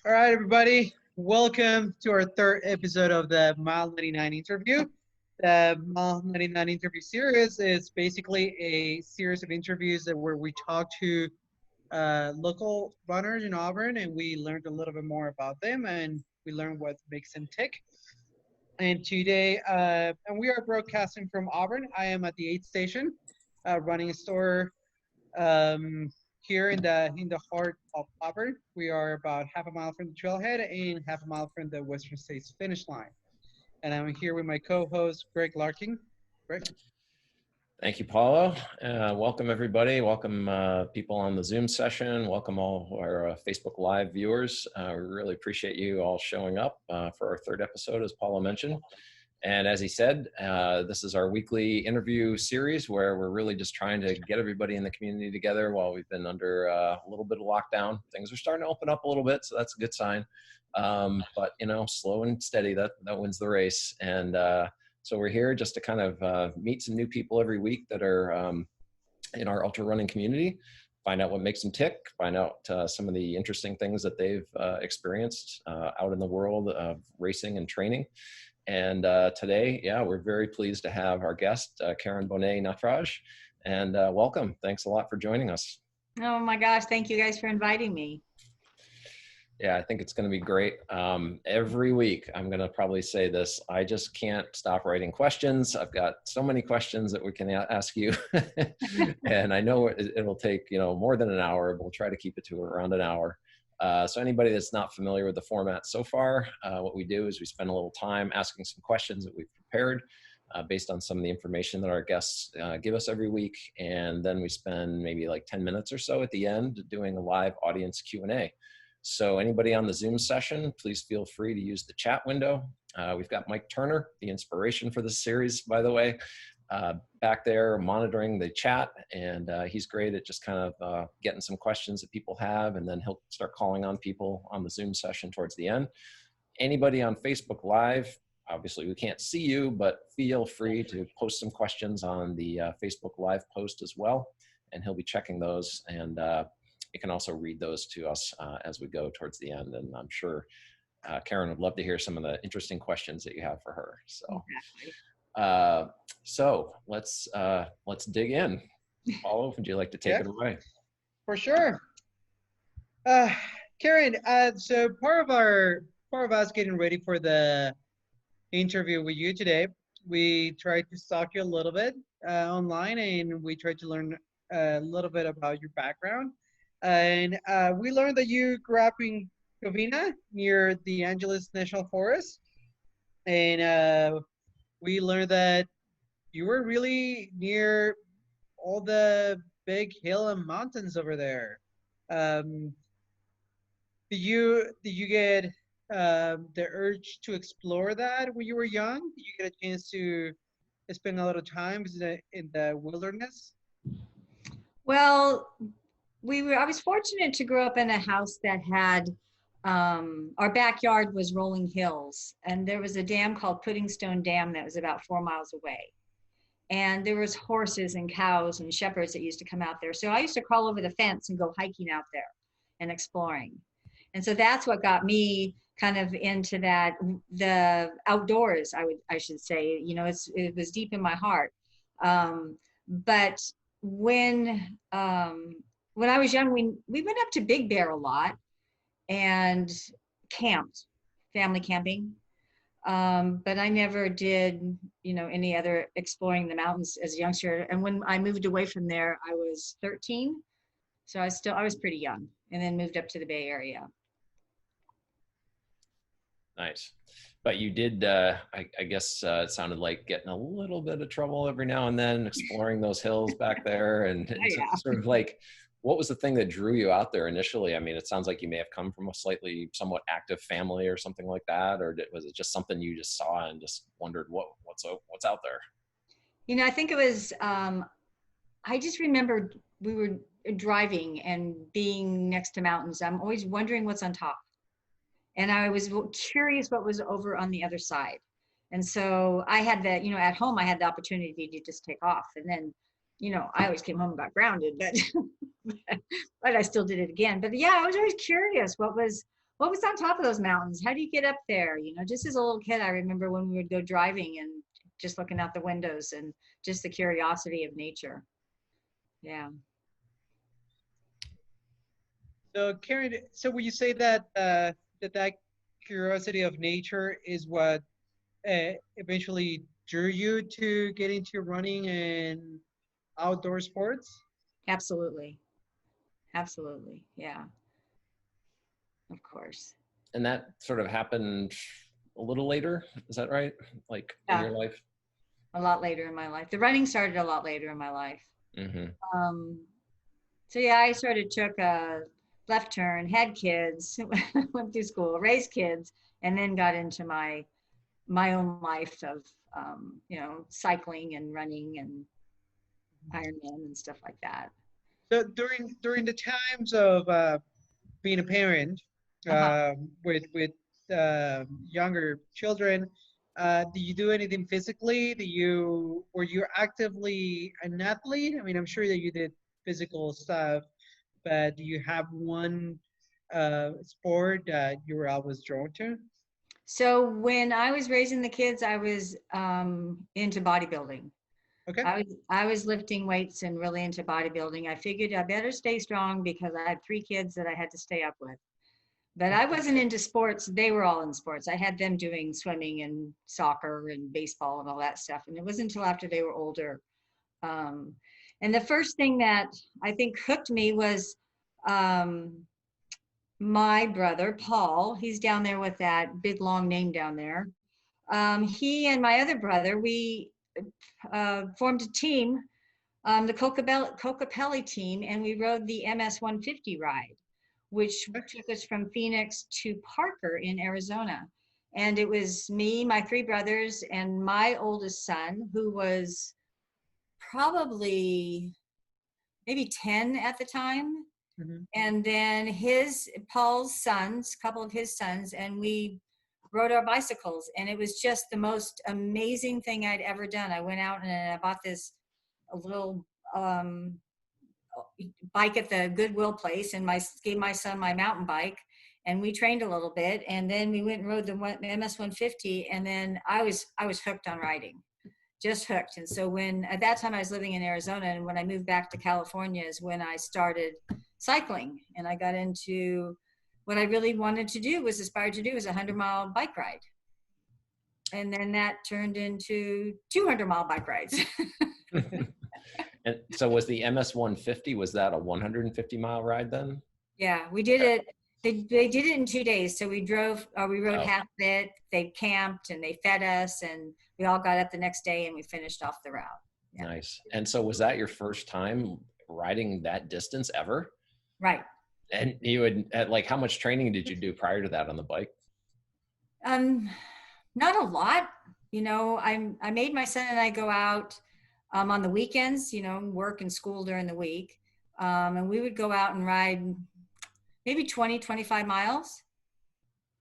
All right, everybody. Welcome to our third episode of the Mile 99 interview. The Mile 99 interview series is basically a series of interviews where we talk to local runners in Auburn and we learned a little bit more about them and we learned what makes them tick. And today, and we are broadcasting from Auburn. I am at the 8th station running a store here in the heart of Auburn. We are about half a mile from the trailhead and half a mile from the Western States finish line. And I'm here with my co-host Greg Larkin. Greg. Thank you, Paulo. Welcome, everybody. Welcome, people on the Zoom session. Welcome all our Facebook Live viewers. We really appreciate you all showing up for our third episode, as Paulo mentioned. And as he said, this is our weekly interview series where we're really just trying to get everybody in the community together while we've been under a little bit of lockdown. Things are starting to open up a little bit, so that's a good sign. But, you know, slow and steady, that wins the race. And so we're here just to kind of meet some new people every week that are in our ultra running community, find out what makes them tick, find out some of the interesting things that they've experienced out in the world of racing and training. And today, we're very pleased to have our guest, Karen Bonnett-Natraj, and welcome. Thanks a lot for joining us. Oh my gosh, thank you guys for inviting me. Yeah, I think it's going to be great. Every week, I'm going to probably say this, I just can't stop writing questions. I've got so many questions that we can ask you. And I know it'll take, more than an hour. We'll try to keep it to around an hour. So anybody that's not familiar with the format so far, what we do is we spend a little time asking some questions that we've prepared based on some of the information that our guests give us every week. And then we spend maybe like 10 minutes or so at the end doing a live audience Q&A. So anybody on the Zoom session, please feel free to use the chat window. We've got Mike Turner, the inspiration for this series, by the way, back there monitoring the chat. And he's great at just kind of getting some questions that people have, and then he'll start calling on people on the Zoom session towards the end. Anybody on Facebook Live, obviously we can't see you, but feel free to post some questions on the Facebook Live post as well. And he'll be checking those, and you can also read those to us as we go towards the end. And I'm sure Karen would love to hear some of the interesting questions that you have for her. So let's dig in. Paulo, would you like to take it away? For sure. Karen, so part of us getting ready for the interview with you today, we tried to stalk you a little bit online, and we tried to learn a little bit about your background. And we learned that you grew up in Covina near the Angeles National Forest. And we learned that you were really near all the big hill and mountains over there. Did you get the urge to explore that when you were young? Did you get a chance to spend a lot of time in the wilderness? Well, I was fortunate to grow up in a house that had, our backyard was rolling hills, and there was a dam called Puddingstone Dam that was about 4 miles away. And there was horses and cows and shepherds that used to come out there. So I used to crawl over the fence and go hiking out there and exploring. And so that's what got me kind of into that, the outdoors, I should say. It was deep in my heart. But when I was young, we went up to Big Bear a lot and camped, family camping. But I never did, any other exploring the mountains as a youngster. And when I moved away from there, I was 13. So I was pretty young, and then moved up to the Bay Area. Nice. But you did, I guess it sounded like getting a little bit of trouble every now and then, exploring those hills back there. And sort of like, what was the thing that drew you out there initially? I mean, it sounds like you may have come from a somewhat active family or something like that. Or was it just something you just saw and just wondered what's out there? I think it was, I just remembered we were driving and being next to mountains. I'm always wondering what's on top. And I was curious what was over on the other side. And so I had that, at home, I had the opportunity to just take off. And then, I always came home and got grounded, but I still did it again. But yeah, I was always curious what was what was on top of those mountains? How do you get up there? You know, just as a little kid, I remember when we would go driving and just looking out the windows and just the curiosity of nature. Yeah. So Karen, so would you say that that curiosity of nature is what eventually drew you to get into running and outdoor sports? Absolutely. Absolutely. Yeah. Of course. And that sort of happened a little later, is that right? Like in your life? A lot later in my life. The running started a lot later in my life. So yeah, I sort of took a left turn, had kids, went through school, raised kids, and then got into my own life of you know, cycling and running and Ironman and stuff like that. So during the times of being a parent with younger children, do you do anything physically? Were you actively an athlete? I mean, I'm sure that you did physical stuff, but do you have one sport that you were always drawn to? So when I was raising the kids, I was into bodybuilding. Okay. I was lifting weights and really into bodybuilding. I figured I better stay strong because I had 3 kids that I had to stay up with. But I wasn't into sports. They were all in sports. I had them doing swimming and soccer and baseball and all that stuff. And it wasn't until after they were older. And the first thing that I think hooked me was my brother, Paul. He's down there with that big long name down there. He and my other brother, we formed a team, the Cocapelli team, and we rode the MS 150 ride, which took us from Phoenix to Parker in Arizona. And it was me, my 3 brothers, and my oldest son, who was probably maybe 10 at the time. And then Paul's sons, a couple of his sons, and we rode our bicycles, and it was just the most amazing thing I'd ever done. I went out and I bought this little bike at the Goodwill place, and gave my son my mountain bike, and we trained a little bit, and then we went and rode the MS 150, and then I was hooked on riding, just hooked. And so at that time I was living in Arizona, and when I moved back to California is when I started cycling, and I got into what I really wanted to do, aspired to do, was a 100-mile bike ride. And then that turned into 200-mile bike rides. And so was the MS 150, was that a 150-mile ride then? Yeah, we did it. They did it in 2 days. So we rode half of it. They camped and they fed us, and we all got up the next day and we finished off the route. Yeah. Nice. And so was that your first time riding that distance ever? Right. And you had, like, how much training did you do prior to that on the bike? Not a lot. You know, I made my son and I go out on the weekends, you know, work and school during the week. And we would go out and ride maybe 20, 25 miles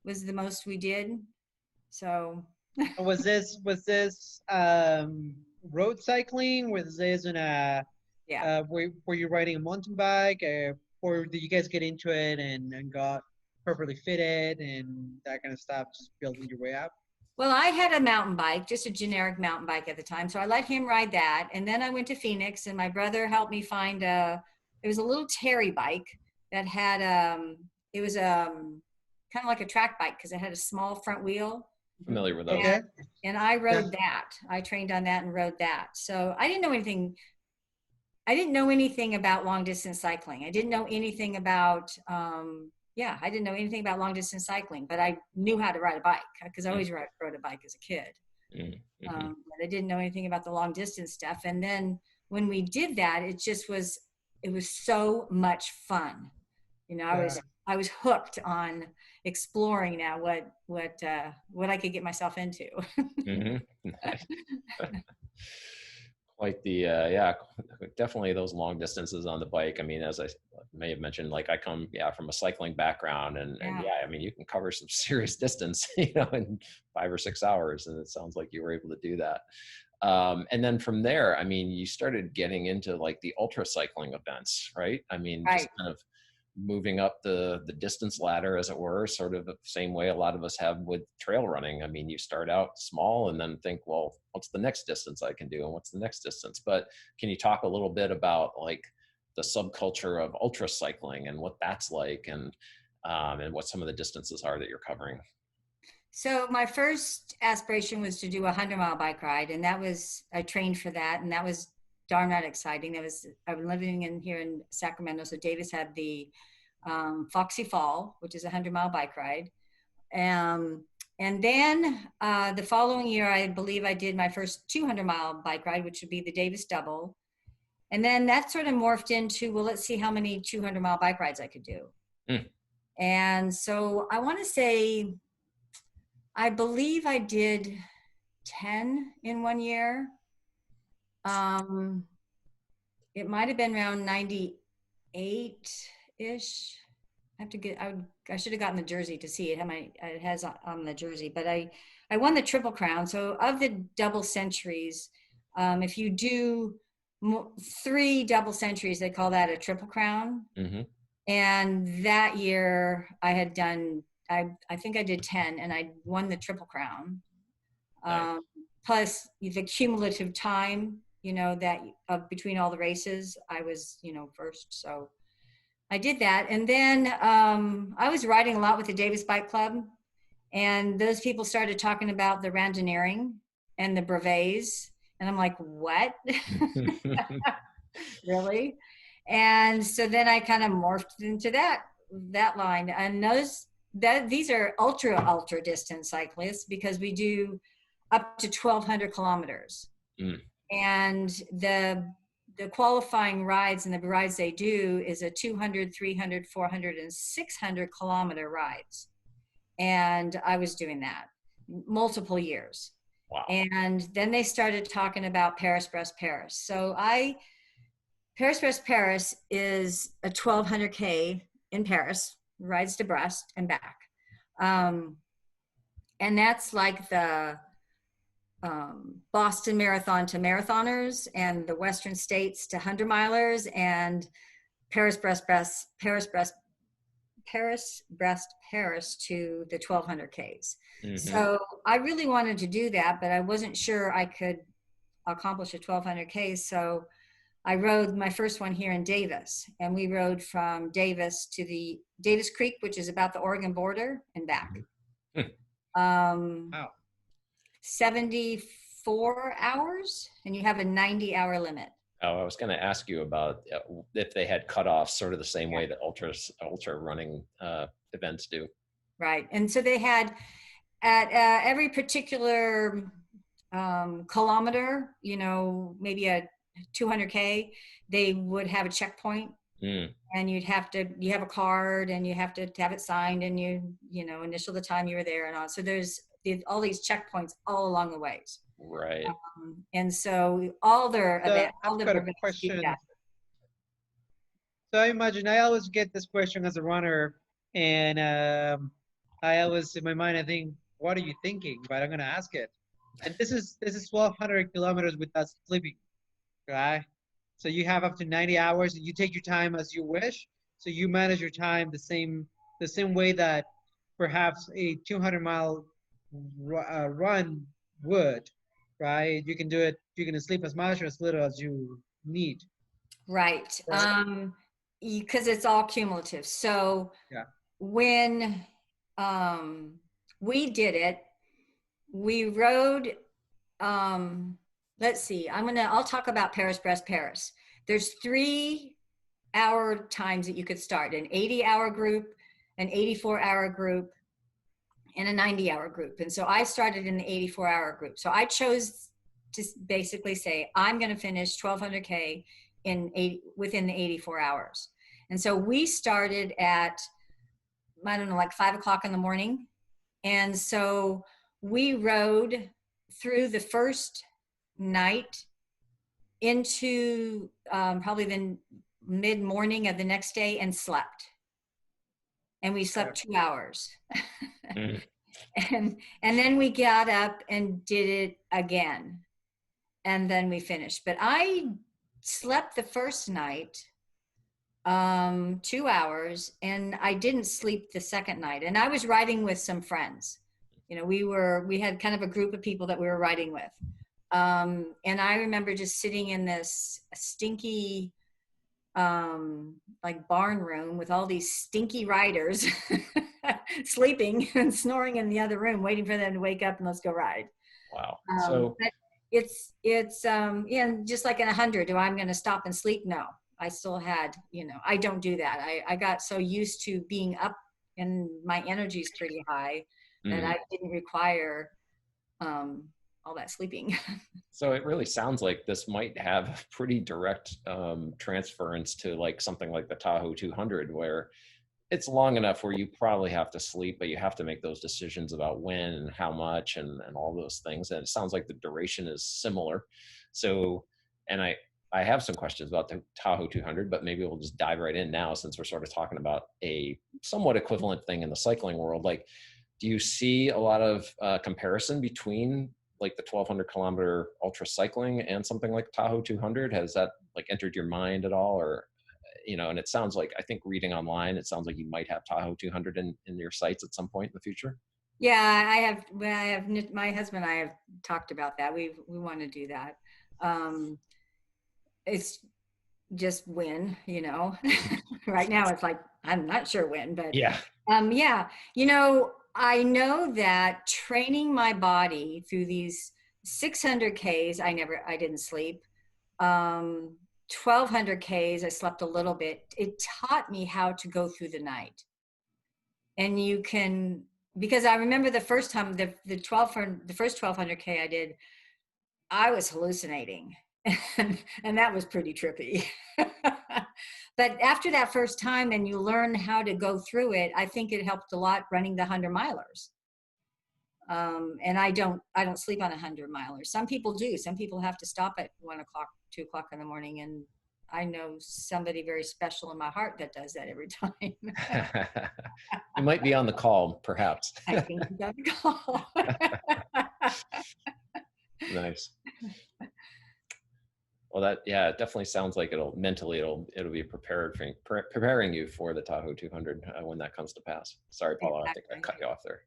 was the most we did. So. Was this road cycling? Was this in a, were you riding a mountain bike, or did you guys get into it and got properly fitted and that kind of stuff, just building your way up? Well, I had a mountain bike, just a generic mountain bike at the time. So I let him ride that. And then I went to Phoenix, and my brother helped me find it was a little Terry bike that had, it was kind of like a track bike because it had a small front wheel. Familiar with those. Okay. And I rode that. I trained on that and rode that. So I didn't know anything. I didn't know anything about long distance cycling. I didn't know anything about, I didn't know anything about long distance cycling, but I knew how to ride a bike because I always rode a bike as a kid. But I didn't know anything about the long distance stuff. And then when we did that, it was so much fun. You know, I was hooked on exploring now what I could get myself into. Like definitely those long distances on the bike. I mean, as I may have mentioned, like I come from a cycling background, and I mean, you can cover some serious distance, you know, in 5 or 6 hours, and it sounds like you were able to do that. And then from there, I mean, you started getting into like the ultra cycling events, right? I mean, just kind of moving up the distance ladder, as it were, sort of the same way a lot of us have with trail running. I mean, you start out small and then think, well, what's the next distance I can do, and what's the next distance? But can you talk a little bit about like the subculture of ultracycling and what that's like, and what some of the distances are that you're covering? So my first aspiration was to do a 100-mile bike ride, and I trained for that, and that was darn right exciting. I'm living here in Sacramento, so Davis had the Foxy Fall, which is a 100-mile bike ride. And then the following year, I believe I did my first 200-mile bike ride, which would be the Davis Double. And then that sort of morphed into, well, let's see how many 200-mile bike rides I could do. And so I want to say, I believe I did 10 in one year. It might have been around 98-ish. I should have gotten the jersey to see it. It has on the jersey, but I won the Triple Crown. So of the double centuries, if you do 3 double centuries, they call that a Triple Crown. Mm-hmm. And that year I had done, I think I did 10, and I won the Triple Crown. Nice. Plus the cumulative time, that between all the races, I was, first. So I did that. And then I was riding a lot with the Davis Bike Club, and those people started talking about the randonneering and the brevets. And I'm like, what? Really? And so then I kind of morphed into that line. And these are ultra distance cyclists, because we do up to 1,200 kilometers. And the qualifying rides and the rides they do is a 200, 300, 400, and 600 kilometer rides. And I was doing that multiple years. Wow. And then they started talking about Paris-Brest Paris. So Paris-Brest Paris is a 1,200K in Paris, rides to Brest and back. And that's like the Boston Marathon to marathoners, and the Western States to 100-milers, and Paris-Brest Paris to the 1,200Ks. Mm-hmm. So I really wanted to do that, but I wasn't sure I could accomplish a 1,200K. So I rode my first one here in Davis, and we rode from Davis to the Davis Creek, which is about the Oregon border, and back. Wow. 74 hours, and you have a 90-hour limit. Oh, I was going to ask you about if they had cutoffs, sort of the same way that ultra running events do. Right, and so they had at every particular kilometer, maybe a 200K, they would have a checkpoint, and you have a card, and you have to have it signed, and you initial the time you were there and all. So there's all these checkpoints all along the ways. Right. And so all their events, I've got a question. So I imagine I always get this question as a runner, and I always, in my mind, I think, what are you thinking? But I'm going to ask it. And this is 1,200 kilometers without sleeping, right? So you have up to 90 hours, and you take your time as you wish. So you manage your time the same way that perhaps a 200-mile run would, right? You can do it. You can sleep as much or as little as you need. Right. Because it's all cumulative. So yeah. When we did it, we rode, let's see, I'll talk about Paris-Brest Paris. There's 3-hour times that you could start: an 80-hour group, an 84-hour group, and a 90-hour group. And so I started in the 84-hour group. So I chose to basically say, I'm going to finish 1,200K within the 84 hours. And so we started at, like 5 o'clock in the morning. And so we rode through the first night into probably the mid-morning of the next day, and slept. And we slept 2 hours. And then we got up and did it again. And then we finished. But I slept the first night 2 hours, and I didn't sleep the second night. And I was riding with some friends. You know, we had kind of a group of people that we were riding with. And I remember just sitting in this stinky, like barn room with all these stinky riders sleeping and snoring in the other room, waiting for them to wake up and let's go ride. Wow. But it's yeah, just like in 100, do I'm going to stop and sleep? No, I still had, you know, I don't do that. I got so used to being up and my energy is pretty high that I didn't require all that sleeping. So it really sounds like this might have a pretty direct transference to like something like the Tahoe 200, where it's long enough where you probably have to sleep, but you have to make those decisions about when and how much and all those things. And it sounds like the duration is similar. So, and I have some questions about the Tahoe 200, but maybe we'll just dive right in now since we're sort of talking about a somewhat equivalent thing in the cycling world. Like, do you see a lot of comparison between like the 1,200 kilometer ultra cycling and something like Tahoe 200? Has that like entered your mind at all? Or, you know, and it sounds like, I think reading online, it sounds like you might have Tahoe 200 in your sights at some point in the future. Yeah, I have, my husband and I have talked about that. We want to do that. It's just when, you know, right now it's like, I'm not sure when, but yeah, you know, I know that training my body through these 600 Ks, I didn't sleep. 1,200 Ks, I slept a little bit. It taught me how to go through the night. And you can, because I remember the first time, the first 1,200 K I did, I was hallucinating. And that was pretty trippy. But after that first time and you learn how to go through it, I think it helped a lot running the 100 milers. And I don't sleep on 100 milers. Some people do. Some people have to stop at 1 o'clock, 2 o'clock in the morning. And I know somebody very special in my heart that does that every time. You might be on the call, perhaps. I think he's on the call. Nice. Well, that, yeah, it definitely sounds like it'll be preparing you for the Tahoe 200 when that comes to pass. Sorry, Paula, exactly. I think I cut you off there.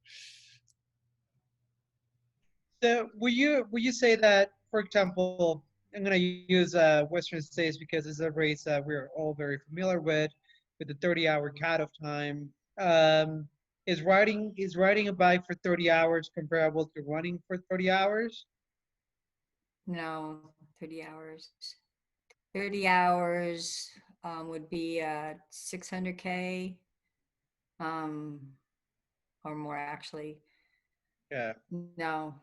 So will you say that, for example, I'm going to use Western States because it's a race that we're all very familiar with the 30-hour cutoff time. Is riding a bike for 30 hours comparable to running for 30 hours? No, 30 hours. 30 hours would be 600 K or more, actually. Yeah. No.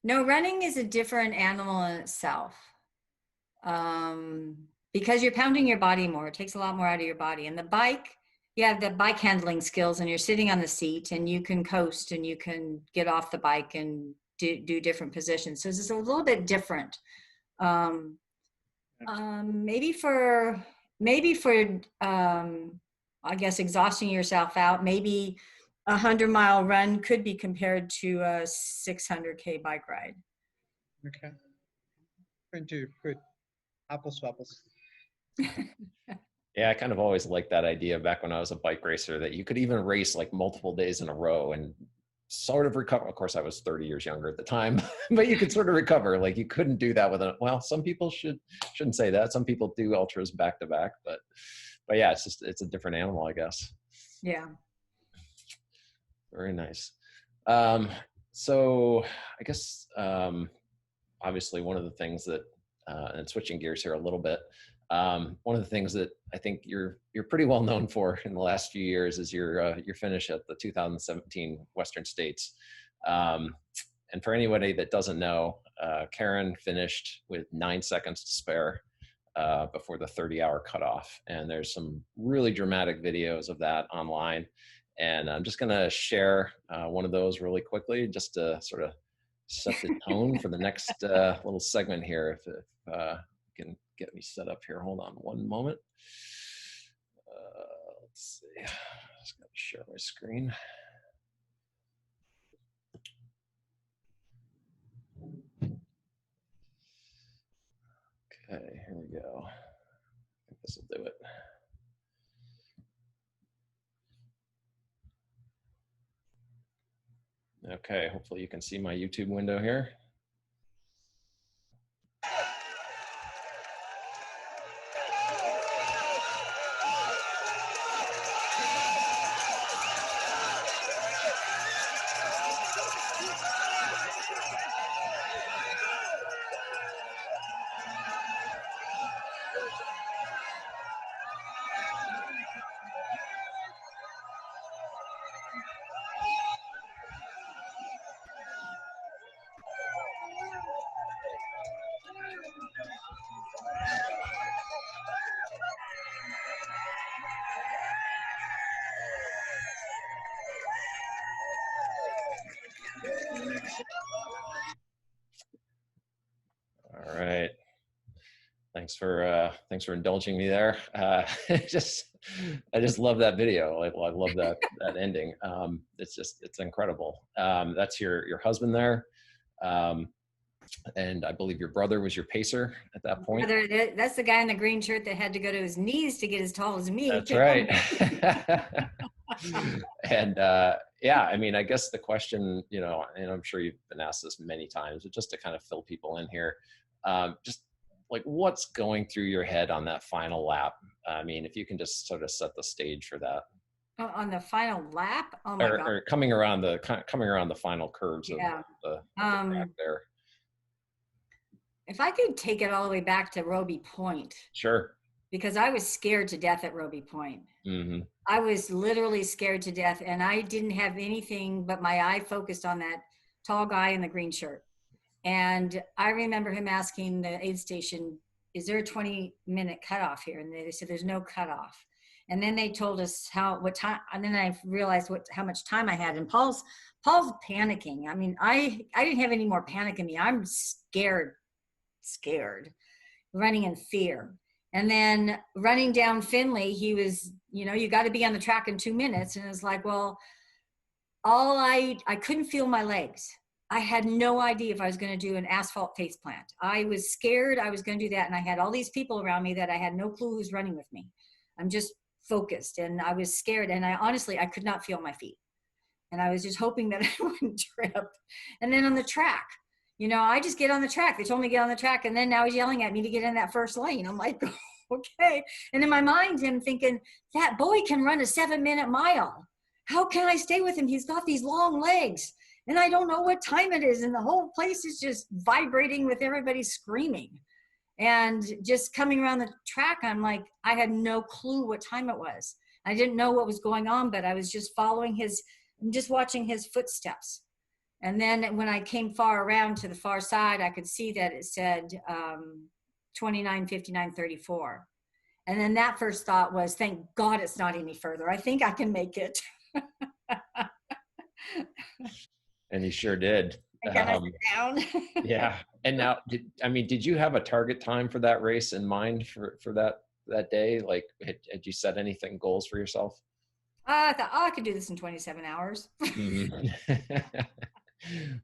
No, running is a different animal in itself. Because you're pounding your body more. It takes a lot more out of your body. And the bike, you have the bike handling skills and you're sitting on the seat and you can coast and you can get off the bike and do different positions. So it's a little bit different. Maybe for I guess exhausting yourself out, maybe a 100-mile run could be compared to a 600 K bike ride. Okay. Good. Apples to apples. Yeah, I kind of always liked that idea back when I was a bike racer, that you could even race like multiple days in a row and sort of recover. Of course, I was 30 years younger at the time, but you could sort of recover. Like you couldn't do that with well, some people shouldn't say that. Some people do ultras back to back, but yeah, it's a different animal, I guess. Yeah. Very nice. So I guess, obviously one of the things that, and switching gears here a little bit, one of the things that I think you're pretty well known for in the last few years is your finish at the 2017 Western States. And for anybody that doesn't know, Karen finished with 9 seconds to spare before the 30-hour cutoff. And there's some really dramatic videos of that online. And I'm just gonna share one of those really quickly, just to sort of set the tone for the next little segment here. If you can get me set up here. Hold on one moment. Let's see. Just gotta share my screen. Okay, here we go. This will do it. Okay, hopefully you can see my YouTube window here. All right. Thanks for indulging me there. I just love that video. I love that ending. It's incredible. That's your husband there, and I believe your brother was your pacer at that point. That's the guy in the green shirt that had to go to his knees to get as tall as me. That's right. And yeah, I mean, I guess the question, you know, and I'm sure you've been asked this many times, but just to kind of fill people in here, just like what's going through your head on that final lap? I mean, if you can just sort of set the stage for that. On the final lap? Oh my God. Or coming around the final curves of the track there. If I could take it all the way back to Roby Point. Sure. Because I was scared to death at Roby Point. Mm-hmm. I was literally scared to death, and I didn't have anything but my eye focused on that tall guy in the green shirt. And I remember him asking the aid station, is there a 20-minute cutoff here? And they said, there's no cutoff. And then they told us what time, and then I realized how much time I had. And Paul's panicking. I mean, I didn't have any more panic in me. I'm scared, running in fear. And then running down Finley, he was, you know, you got to be on the track in 2 minutes. And it was like, well, I couldn't feel my legs. I had no idea if I was going to do an asphalt face plant. I was scared I was going to do that. And I had all these people around me that I had no clue who's running with me. I'm just focused, and I was scared. And I could not feel my feet. And I was just hoping that I wouldn't trip. And then on the track, you know, I just get on the track. They told me to get on the track. And then now he's yelling at me to get in that first lane. I'm like, okay. And in my mind, I'm thinking, that boy can run a 7-minute mile. How can I stay with him? He's got these long legs. And I don't know what time it is. And the whole place is just vibrating with everybody screaming. And just coming around the track, I'm like, I had no clue what time it was. I didn't know what was going on, but I was just just watching his footsteps. And then when I came far around to the far side, I could see that it said 29:59:34. And then that first thought was, thank God it's not any further. I think I can make it. And he sure did. Down. Yeah. And now, did you have a target time for that race in mind for that day? Like, had you set anything goals for yourself? I thought, I could do this in 27 hours. Mm-hmm.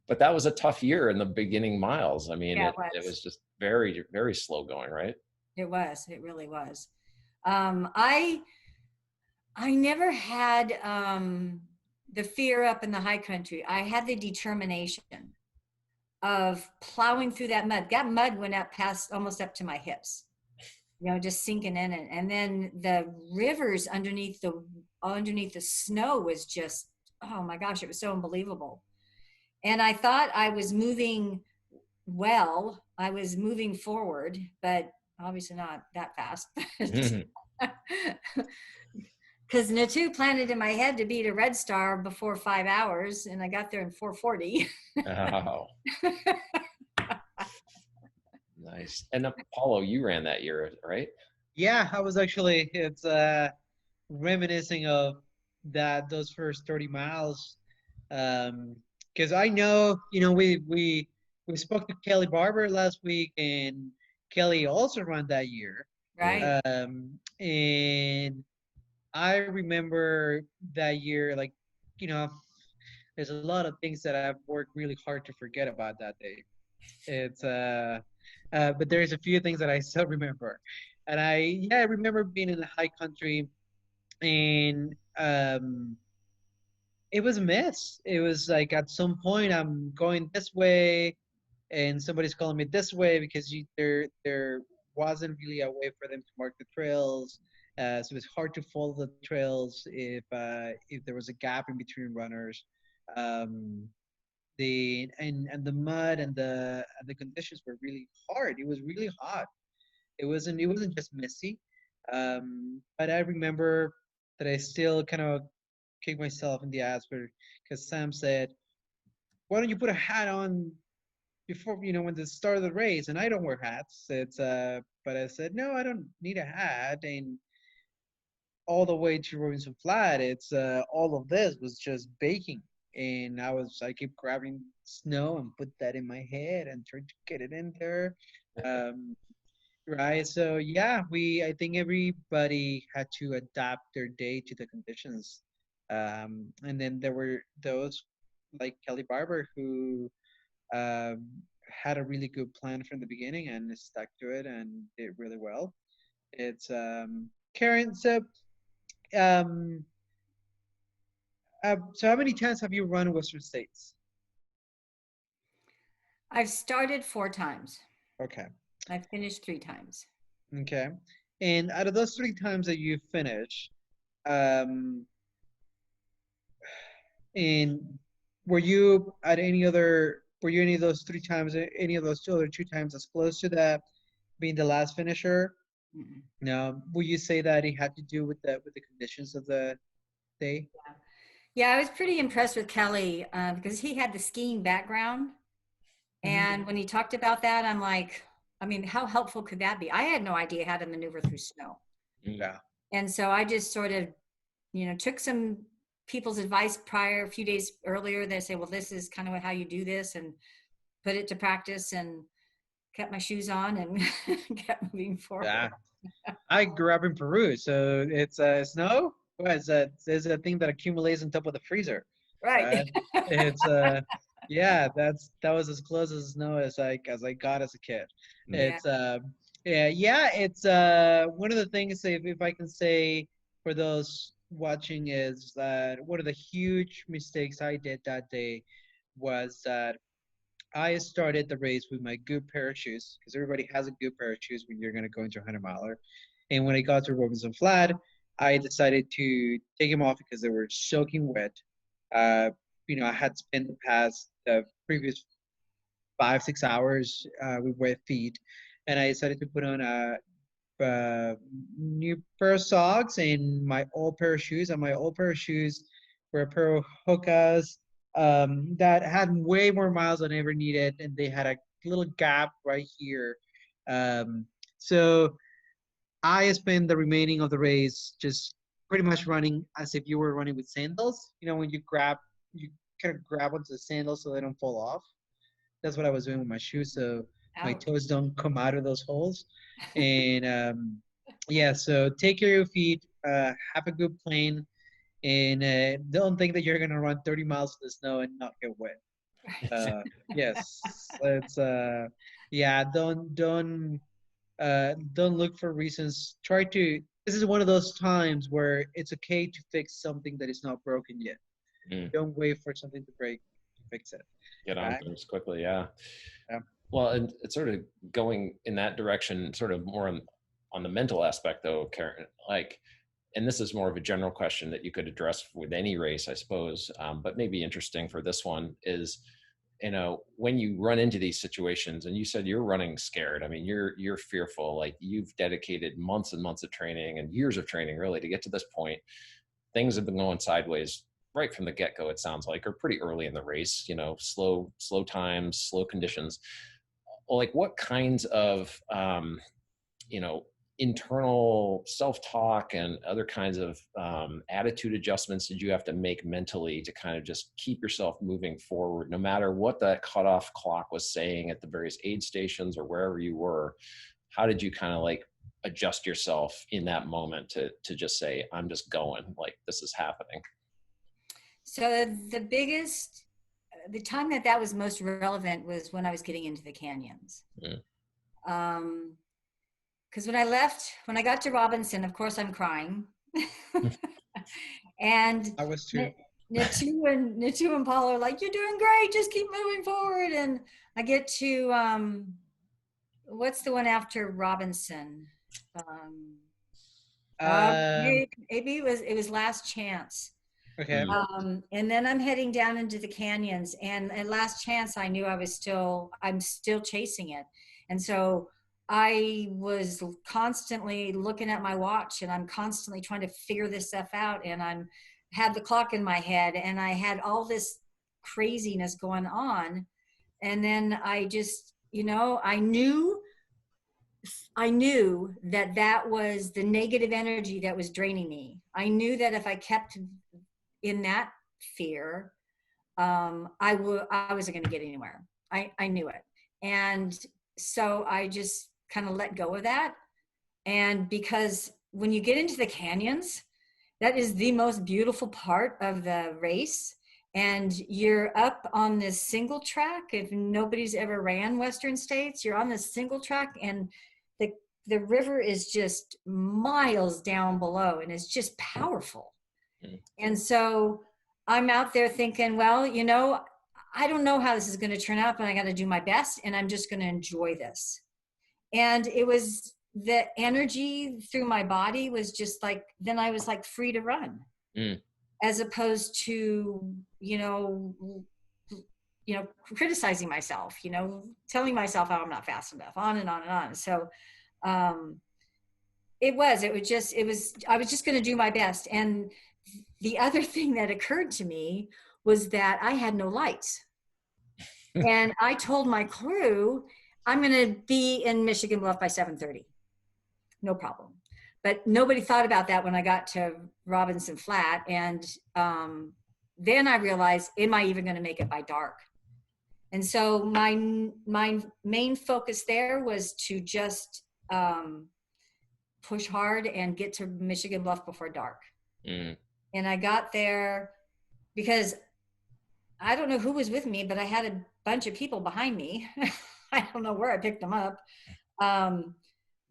But that was a tough year in the beginning miles. I mean, yeah, it was just very, very slow going, right? It was. It really was. I never had the fear up in the high country. I had the determination of plowing through that mud. That mud went up almost up to my hips, you know, just sinking in it. And then the rivers underneath the snow was just, oh my gosh, it was so unbelievable. And I thought I was moving well. I was moving forward, but obviously not that fast. Because Nattu planted in my head to beat a Red Star before 5 hours, and I got there in 4:40. Oh. Nice. And Apollo, you ran that year, right? Yeah, I was actually, it's reminiscing of those first 30 miles. Because I know, you know, we spoke to Kelly Barber last week, and Kelly also ran that year. Right. And I remember that year, like, you know, there's a lot of things that I've worked really hard to forget about that day. It's but there's a few things that I still remember. And I remember being in the high country, and it was a mess. It was like at some point I'm going this way, and somebody's calling me this way because there wasn't really a way for them to mark the trails. So it's hard to follow the trails if there was a gap in between runners. Um, and the mud and the conditions were really hard. It was really hot. It wasn't just messy. But I remember that I still kind of kicked myself in the ass because Sam said, "Why don't you put a hat on before when the start of the race?" And I don't wear hats. But I said, "No, I don't need a hat." And all the way to Robinson Flat, it's all of this was just baking. And I keep grabbing snow and put that in my head and trying to get it in there. Um, right. So yeah, I think everybody had to adapt their day to the conditions. And then there were those like Kelly Barber who um, had a really good plan from the beginning and stuck to it and did really well. It's Karen. Um, so how many times have you run Western States? I've started 4 times. Okay. I've finished 3 times. Okay. And out of those 3 times that you finished, um, and were you any of those 3 times, any of those other 2 times as close to that being the last finisher? Mm-mm. No. Would you say that it had to do with the conditions of the day? Yeah, I was pretty impressed with Kelly because he had the skiing background. Hmm. And when he talked about that, I'm like, I mean, how helpful could that be? I had no idea how to maneuver through snow. Yeah. And so I just sort of, took some people's advice a few days earlier. They say, well, this is kind of how you do this, and put it to practice, and kept my shoes on and kept moving Yeah. forward. I grew up in Peru, so it's snow. Well, it's a thing that accumulates on top of the freezer, Right. right? It's yeah, that was as close as snow as I got as a kid. Mm. Yeah. It's yeah, it's one of the things if I can say for those watching is that one of the huge mistakes I did that day was that I started the race with my good pair of shoes because everybody has a good pair of shoes when you're going to go into a 100 miler. And when I got to Robinson Flat, I decided to take them off because they were soaking wet. Uh, I had spent the previous 5, 6 hours with wet feet, and I decided to put on a new pair of socks and my old pair of shoes. And my old pair of shoes were a pair of Hokas that had way more miles than I ever needed, and they had a little gap right here. Um, so I spent the remaining of the race just pretty much running as if you were running with sandals. When you kind of grab onto the sandals so they don't fall off. That's what I was doing with my shoes, so my Ouch. toes don't come out of those holes. And yeah, so take care of your feet, have a good plane, and don't think that you're gonna run 30 miles in the snow and not get wet. Right. Uh, yes, it's yeah, don't look for reasons. Try to. This is one of those times where it's okay to fix something that is not broken yet. Mm. Don't wait for something to break to fix it. Get on Right? things quickly, yeah. Yeah. Well, and it's sort of going in that direction, sort of more on the mental aspect, though, Karen. Like, and this is more of a general question that you could address with any race, I suppose, but maybe interesting for this one is, when you run into these situations, and you said you're running scared. I mean, you're fearful. Like you've dedicated months and months of training and years of training really to get to this point. Things have been going sideways right from the get-go, it sounds like, or pretty early in the race. Slow times, slow conditions. Like what kinds of you know internal self-talk and other kinds of attitude adjustments did you have to make mentally to kind of just keep yourself moving forward no matter what that cutoff clock was saying at the various aid stations or wherever you were? How did you kind of like adjust yourself in that moment to just say, I'm just going, like this is happening? So the time that was most relevant was when I was getting into the canyons. Mm. Um, because when I got to Robinson, of course I'm crying. And I was too. Nattu and Paul are like, "You're doing great, just keep moving forward." And I get to what's the one after Robinson? Maybe it was Last Chance. Okay. And then I'm heading down into the canyons, and at Last Chance, I knew I'm still chasing it. And so I was constantly looking at my watch, and I'm constantly trying to figure this stuff out. And had the clock in my head, and I had all this craziness going on. And then I just, I knew that was the negative energy that was draining me. I knew that if I kept in that fear, I wasn't going to get anywhere. I knew it. And so I just kind of let go of that. And because when you get into the canyons, that is the most beautiful part of the race. And you're up on this single track. If nobody's ever ran Western States, you're on this single track, and the river is just miles down below, and it's just powerful. And so I'm out there thinking, well, I don't know how this is going to turn out, but I got to do my best, and I'm just going to enjoy this. And it was the energy through my body was just like, then I was like free to run, as opposed to, criticizing myself, telling myself how I'm not fast enough, on and on and on. So I was just going to do my best. And the other thing that occurred to me was that I had no lights. And I told my crew, I'm going to be in Michigan Bluff by 7:30. No problem. But nobody thought about that when I got to Robinson Flat. And then I realized, am I even going to make it by dark? And so my main focus there was to just push hard and get to Michigan Bluff before dark. And I got there because I don't know who was with me, but I had a bunch of people behind me. I don't know where I picked them up.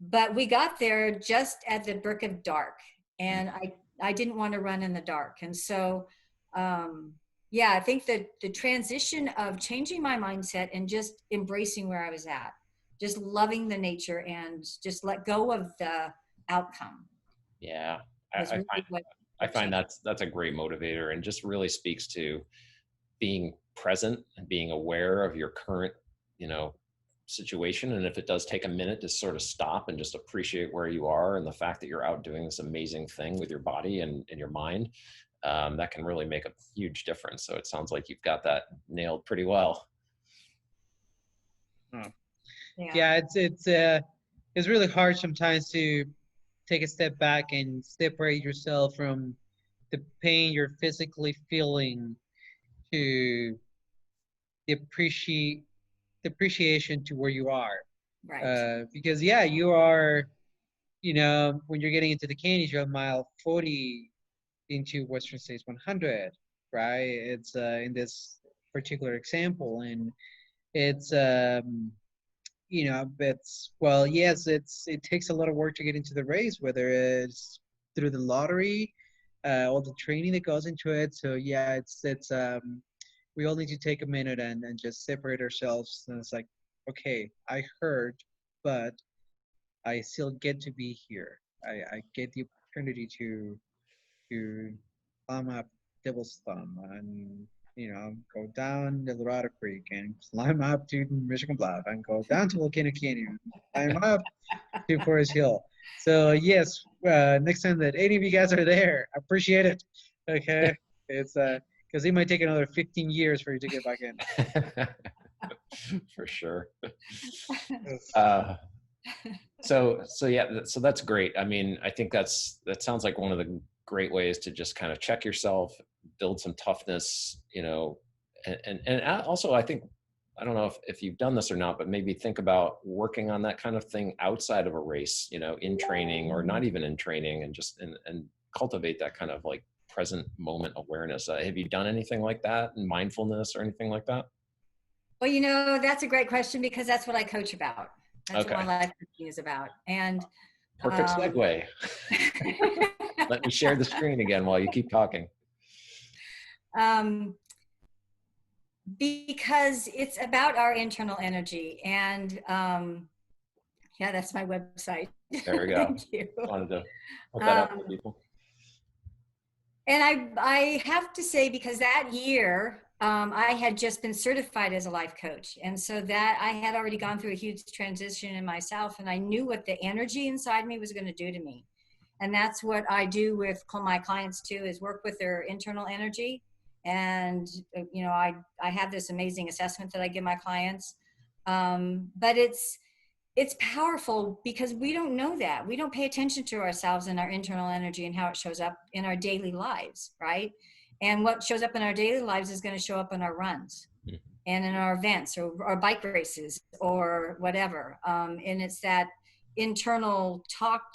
But we got there just at the brick of dark, and I didn't want to run in the dark. And so, I think that the transition of changing my mindset and just embracing where I was at, just loving the nature and just let go of the outcome. Yeah. I find that's a great motivator, and just really speaks to being present and being aware of your current, situation. And if it does take a minute to sort of stop and just appreciate where you are and the fact that you're out doing this amazing thing with your body and your mind, that can really make a huge difference. So it sounds like you've got that nailed pretty well. Yeah, it's really hard sometimes to take a step back and separate yourself from the pain you're physically feeling to the appreciation to where you are. Right. Because you are, when you're getting into the canyons, you're on mile 40 into Western States 100, right? It's in this particular example, and it's it takes a lot of work to get into the race, whether it's through the lottery, all the training that goes into it. So we all need to take a minute and just separate ourselves. And it's like, okay, I heard, but I still get to be here. I get the opportunity to climb up Devil's Thumb and, go down the Dorado Creek and climb up to Michigan Bluff and go down to Volcano Canyon, climb up to Forest Hill. So yes, next time that any of you guys are there, I appreciate it. Okay, it's because it might take another 15 years for you to get back in. For sure. So that's great. I mean, I think that sounds like one of the great ways to just kind of check yourself, build some toughness, and also I think, I don't know if you've done this or not, but maybe think about working on that kind of thing outside of a race, in training or not even in training, and just and cultivate that kind of like present moment awareness. Have you done anything like that in mindfulness or anything like that? Well, that's a great question, because that's what I coach about. That's Okay. what my life coaching is about. And Perfect segue. Let me share the screen again while you keep talking. Because it's about our internal energy. And yeah, that's my website. There we go. Thank you. Wanted to put that up for people. And I have to say, because that year, I had just been certified as a life coach. And so that I had already gone through a huge transition in myself, and I knew what the energy inside me was going to do to me. And that's what I do with my clients too, is work with their internal energy. And, you know, I have this amazing assessment that I give my clients. But it's powerful because we don't know that. We don't pay attention to ourselves and our internal energy and how it shows up in our daily lives, right? And what shows up in our daily lives is going to show up in our runs and in our events or bike races or whatever. And it's that internal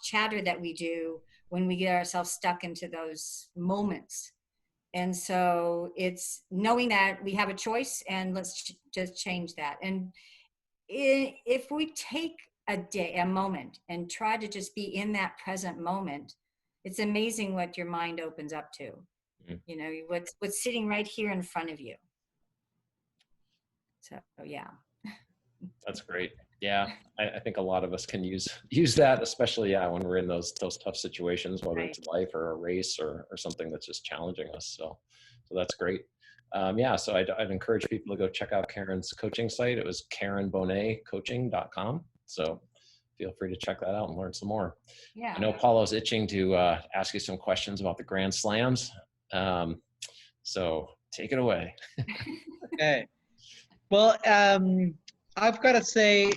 chatter that we do when we get ourselves stuck into those moments. And so it's knowing that we have a choice, and let's just change that. And if we take a moment and try to just be in that present moment, it's amazing what your mind opens up to. You know, what's sitting right here in front of you. So yeah. That's great. Yeah, I think a lot of us can use that, especially when we're in those tough situations, whether it's life or a race or something that's just challenging us. So that's great. So I'd encourage people to go check out Karen's coaching site. It was KarenBonnett-Coaching.com. So feel free to check that out and learn some more. Yeah. I know Paulo's itching to ask you some questions about the Grand Slams. So take it away. Okay. Well, I've got to say,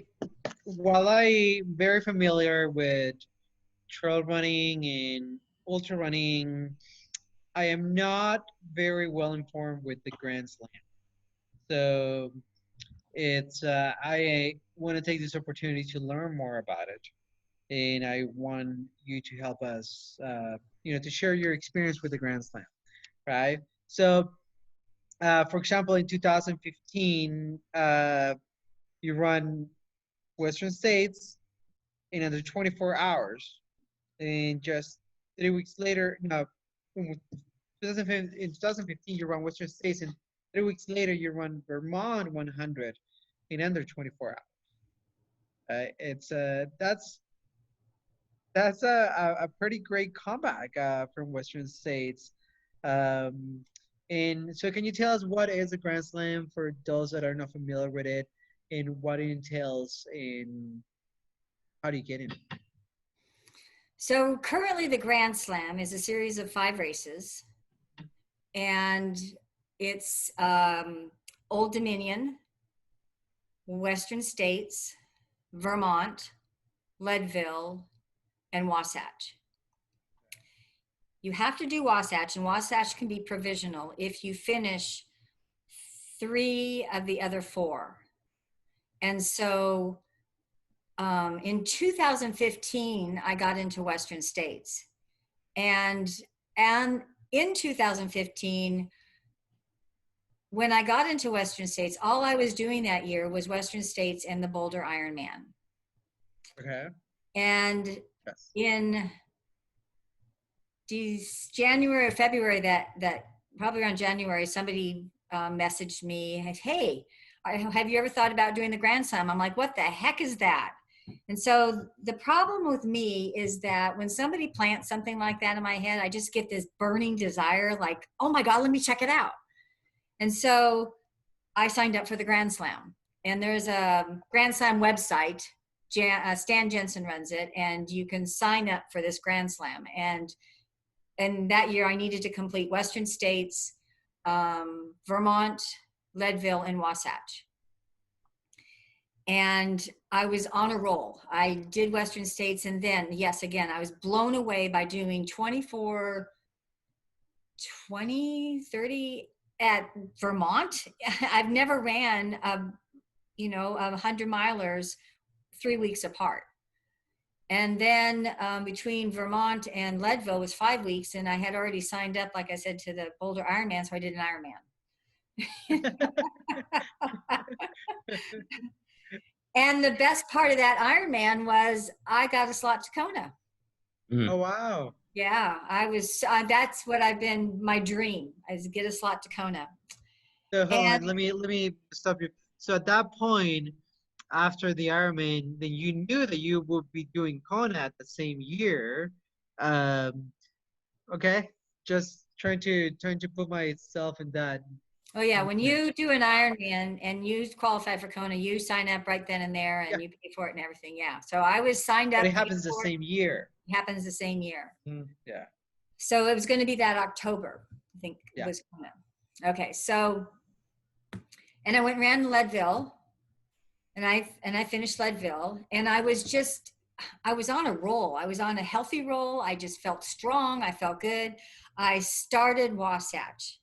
while I'm very familiar with trail running and ultra running, I am not very well informed with the Grand Slam. So it's I want to take this opportunity to learn more about it, and I want you to help us, to share your experience with the Grand Slam, right? So, for example, in 2015, you run Western States in under 24 hours, and just 3 weeks later, in 2015, you run Western States, and 3 weeks later, you run Vermont 100 in under 24 hours. It's that's a pretty great comeback from Western States. And so, can you tell us what is a Grand Slam for those that are not familiar with it, and what it entails, and how do you get in it? So currently the Grand Slam is a series of 5 races, and it's Old Dominion, Western States, Vermont, Leadville, and Wasatch. You have to do Wasatch, and Wasatch can be provisional if you finish 3 of the other 4. And so in 2015, I got into Western States. And in 2015, when I got into Western States, all I was doing that year was Western States and the Boulder Ironman. Okay. And in January or February, that probably around January, somebody messaged me, hey, have you ever thought about doing the Grand Slam? I'm like, what the heck is that? And so the problem with me is that when somebody plants something like that in my head, I just get this burning desire, like, oh my God, let me check it out. And so I signed up for the Grand Slam. And there's a Grand Slam website, Stan Jensen runs it, and you can sign up for this Grand Slam. And that year I needed to complete Western States, Vermont, Leadville, and Wasatch. And I was on a roll. I did Western States, and then, yes, again, I was blown away by doing 24, 20, 30 at Vermont. I've never ran, 100 milers 3 weeks apart. And then between Vermont and Leadville was 5 weeks, and I had already signed up, like I said, to the Boulder Ironman, so I did an Ironman. And the best part of that Ironman was I got a slot to Kona. Oh, wow. Yeah, that's what I've been, my dream is get a slot to Kona. So hold on, let me stop you. So at that point, after the Ironman, then you knew that you would be doing Kona at the same year. Okay, just trying to put myself in that. Oh yeah, when you do an Ironman and you qualify for Kona, you sign up right then and there, and you pay for it and everything. Yeah, so I was signed up. But it happens the same year. It happens the same year. Yeah. So it was going to be that October, I think it was Kona. Okay, so, and I went and ran Leadville, and I finished Leadville, and I was on a roll. I was on a healthy roll. I just felt strong. I felt good. I started Wasatch.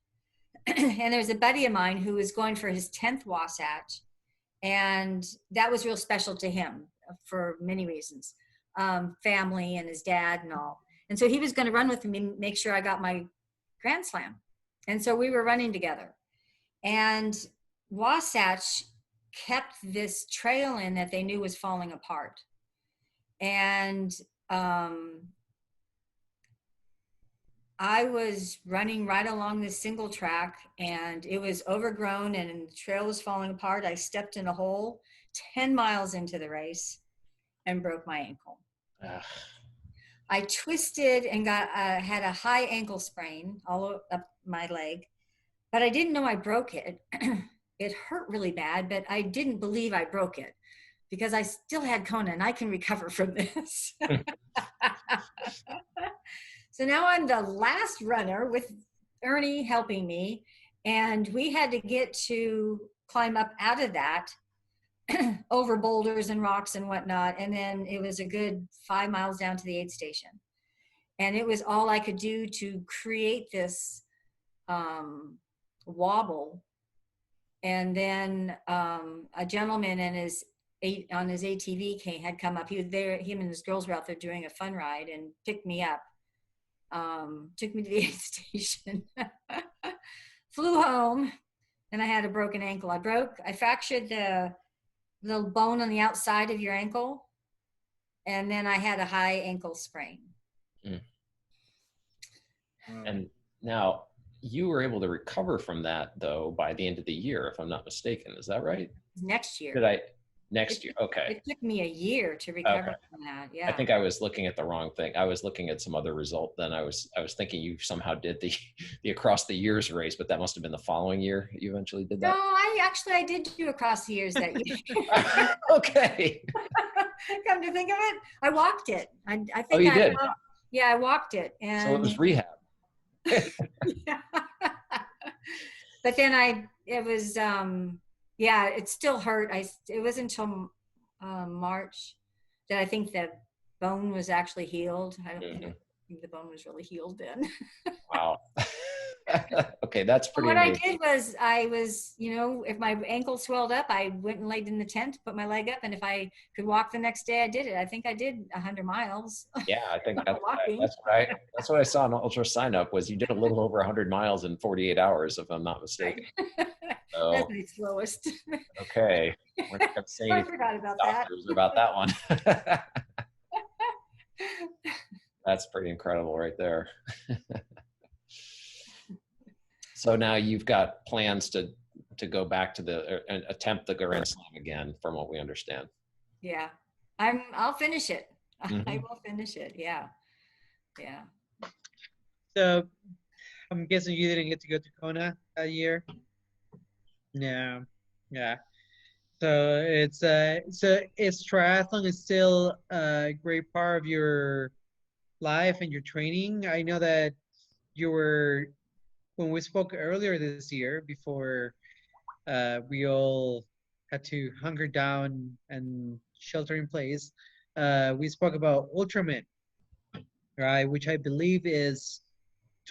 And there was a buddy of mine who was going for his 10th Wasatch. And that was real special to him for many reasons. Family and his dad and all. And so he was going to run with me and make sure I got my Grand Slam. And so we were running together. And Wasatch kept this trail in that they knew was falling apart. And I was running right along this single track, and it was overgrown and the trail was falling apart. I stepped in a hole 10 miles into the race and broke my ankle. I twisted and had a high ankle sprain all up my leg, but I didn't know I broke it. It hurt really bad, but I didn't believe I broke it because I still had Kona and I can recover from this. So now I'm the last runner with Ernie helping me, and we had to get to climb up out of that over boulders and rocks and whatnot. And then it was a good 5 miles down to the aid station. And it was all I could do to create this wobble. And then a gentleman on his ATV had come up. He was there, him and his girls were out there doing a fun ride and picked me up. Took me to the aid station, flew home, and I had a broken ankle. I fractured the little bone on the outside of your ankle, and then I had a high ankle sprain. And now you were able to recover from that, though, by the end of the year, if I'm not mistaken. Is that right? Next year. Next year. Okay. It took me a year to recover from that. Yeah. I think I was looking at the wrong thing. I was looking at some other result. Then I was thinking you somehow did the across the years race, but that must have been the following year you eventually did that. No, I did do across the years that year. Okay. Come to think of it, I walked it. I think you did? Yeah, I walked it. And so it was rehab. Yeah. But then it still hurt. It wasn't until March that I think the bone was actually healed. I don't think the bone was really healed then. Wow. Okay, that's pretty amazing. I did was if my ankle swelled up, I went and laid in the tent, put my leg up, and if I could walk the next day, I did it. I think I did 100 miles. Yeah, I think that's what I saw on Ultra Sign Up was you did a little over 100 miles in 48 hours, if I'm not mistaken. So, that's my slowest. Okay. We're not gonna say I forgot about that one. That's pretty incredible right there. So now you've got plans to go back to attempt the Grand Slam again, from what we understand. Yeah, I'll finish it. I will finish it. Yeah. Yeah. So I'm guessing you didn't get to go to Kona that year. No. Yeah. So it's triathlon is still a great part of your life and your training. I know that you were, when we spoke earlier this year, before we all had to hunker down and shelter in place, we spoke about Ultraman, right? Which I believe is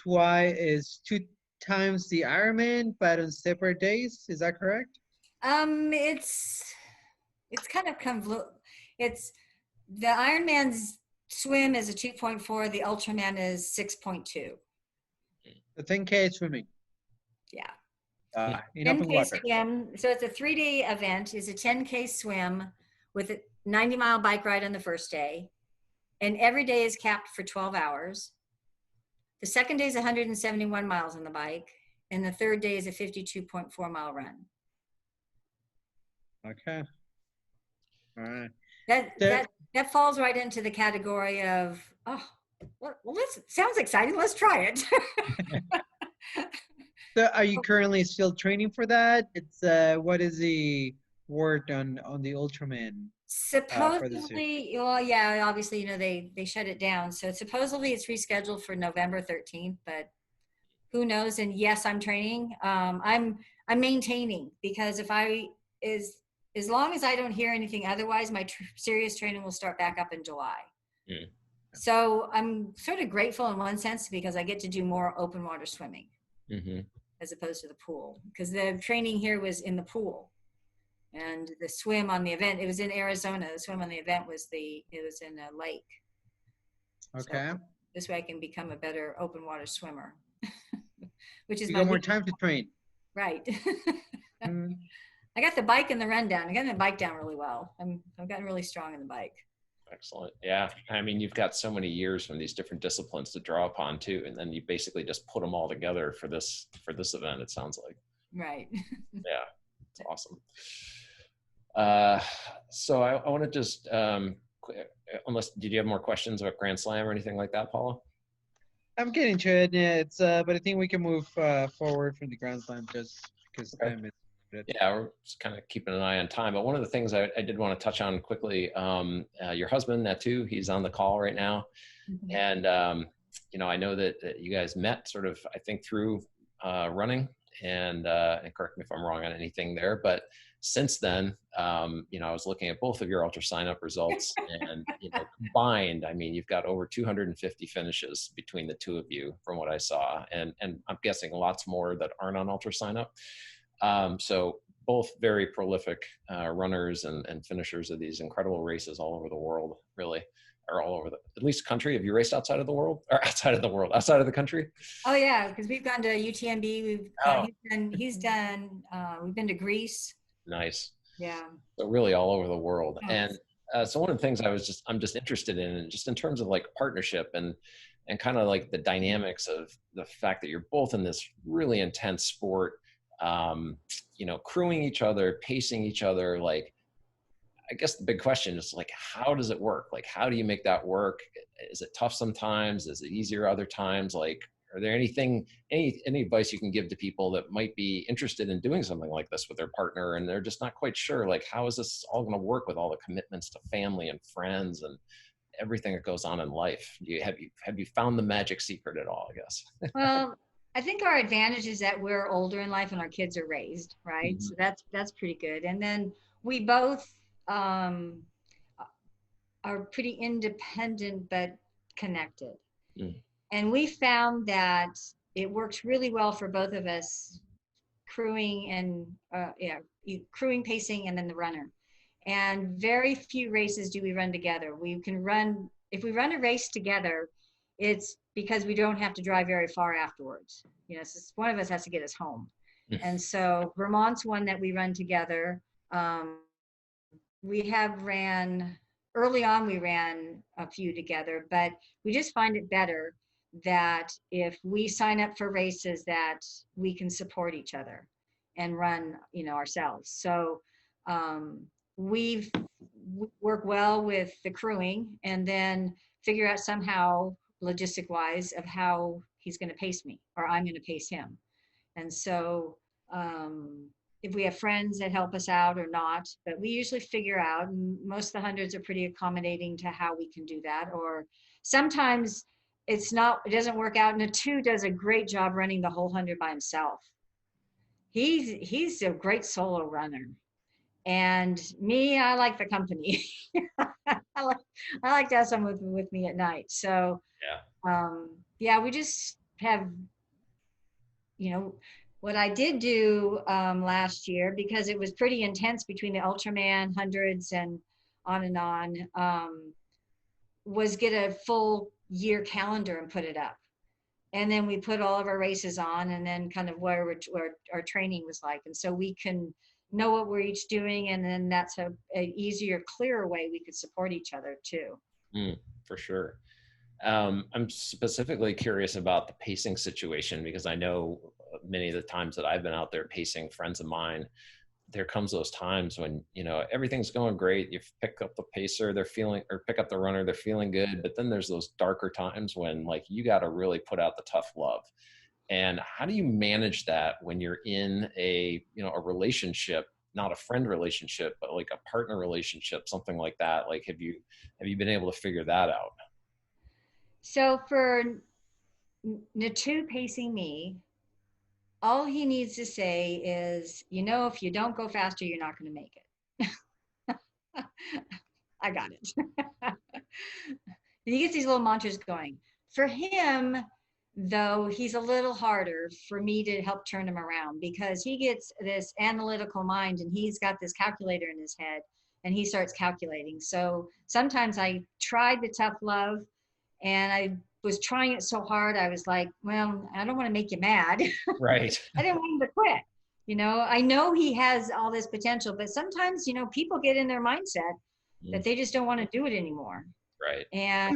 2 times the Ironman, but on separate days. Is that correct? It's kind of convoluted. It's the Ironman's swim is a 2.4. The Ultraman is 6.2. The 10K swimming. Yeah. In open water. Swim. So it's a 3-day event. It's a 10K swim, with a 90-mile bike ride on the first day. And every day is capped for 12 hours. The second day is 171 miles on the bike. And the third day is a 52.4-mile run. Okay. All right. That falls right into the category of, oh, well, sounds exciting. Let's try it. So are you currently still training for that? It's what is the word on the Ultraman? Supposedly, well, yeah, obviously, they shut it down. So supposedly it's rescheduled for November 13th, but who knows? And yes, I'm training. I'm maintaining, because as long as I don't hear anything otherwise, my serious training will start back up in July. Mm. So I'm sort of grateful in one sense, because I get to do more open water swimming as opposed to the pool, because the training here was in the pool, and the swim on the event, it was in Arizona. The swim on the event was in a lake. Okay. So this way I can become a better open water swimmer, which is you got more time to train. Right. I got the bike and the run down. I got the bike down really well. I've gotten really strong in the bike. Excellent. Yeah. I mean, you've got so many years from these different disciplines to draw upon too. And then you basically just put them all together for this event, it sounds like. Right. Yeah. It's awesome. So I want to just, did you have more questions about Grand Slam or anything like that, Paula? I'm getting to it. Yeah, but I think we can move forward from the Grand Slam just because time is. Yeah, we're just kind of keeping an eye on time. But one of the things I did want to touch on quickly, your husband, Nattu, he's on the call right now. And, I know that you guys met sort of, I think, through running, and correct me if I'm wrong on anything there. But since then, I was looking at both of your ultra sign up results, and, combined, I mean, you've got over 250 finishes between the two of you from what I saw. And I'm guessing lots more that aren't on ultra sign up. So both very prolific runners and finishers of these incredible races all over the world, really, or all over at least country. Have you raced outside of the world, or outside of the country? Oh yeah, because we've gone to UTMB. He's done. We've been to Greece. Nice. Yeah. So really all over the world. Nice. And so one of the things I'm just interested in, just in terms of like partnership and kind of like the dynamics of the fact that you're both in this really intense sport. Crewing each other, pacing each other. Like, I guess the big question is like, how does it work? Like, how do you make that work? Is it tough sometimes? Is it easier other times? Like, are there any advice you can give to people that might be interested in doing something like this with their partner, and they're just not quite sure, like, how is this all going to work with all the commitments to family and friends and everything that goes on in life? Have you found the magic secret at all, I guess? Well, I think our advantage is that we're older in life and our kids are raised, right? So that's pretty good. And then we both are pretty independent but connected. And we found that it works really well for both of us, crewing and crewing, pacing, and then the runner. And very few races do we run together. If we run a race together, it's because we don't have to drive very far afterwards. So one of us has to get us home. And so Vermont's one that we run together. Early on we ran a few together, but we just find it better that if we sign up for races that we can support each other and run, ourselves. So we work well with the crewing, and then figure out somehow logistic wise of how he's going to pace me or I'm going to pace him. And so if we have friends that help us out or not, but we usually figure out, and most of the hundreds are pretty accommodating to how we can do that. Or sometimes it doesn't work out. Nattu does a great job running the whole 100 by himself. He's a great solo runner. And me, I like the company. I like to have someone with me at night. So we just have, what I did do last year, because it was pretty intense between the Ultraman hundreds and on, was get a full year calendar and put it up. And then we put all of our races on, and then kind of where our training was like. And so we can know what we're each doing, and then that's a easier, clearer way we could support each other too. For sure. I'm specifically curious about the pacing situation, because I know many of the times that I've been out there pacing friends of mine, there comes those times when, you know, everything's going great. You pick up the pacer, they're feeling, or pick up the runner, they're feeling good. But then there's those darker times when like you got to really put out the tough love. And how do you manage that when you're in a, you know, a relationship, not a friend relationship, but like a partner relationship, something like that? Like, have you been able to figure that out? So for Nattu pacing me, all he needs to say is, you know, if you don't go faster, you're not going to make it. I got it. He gets these little mantras going. For him, though, he's a little harder for me to help turn him around, because he gets this analytical mind and he's got this calculator in his head and he starts calculating. So sometimes I tried the tough love and I was trying it so hard. I was like, well, I don't want to make you mad. Right. I didn't want him to quit. You know, I know he has all this potential, but sometimes, you know, people get in their mindset that they just don't want to do it anymore. Right. And,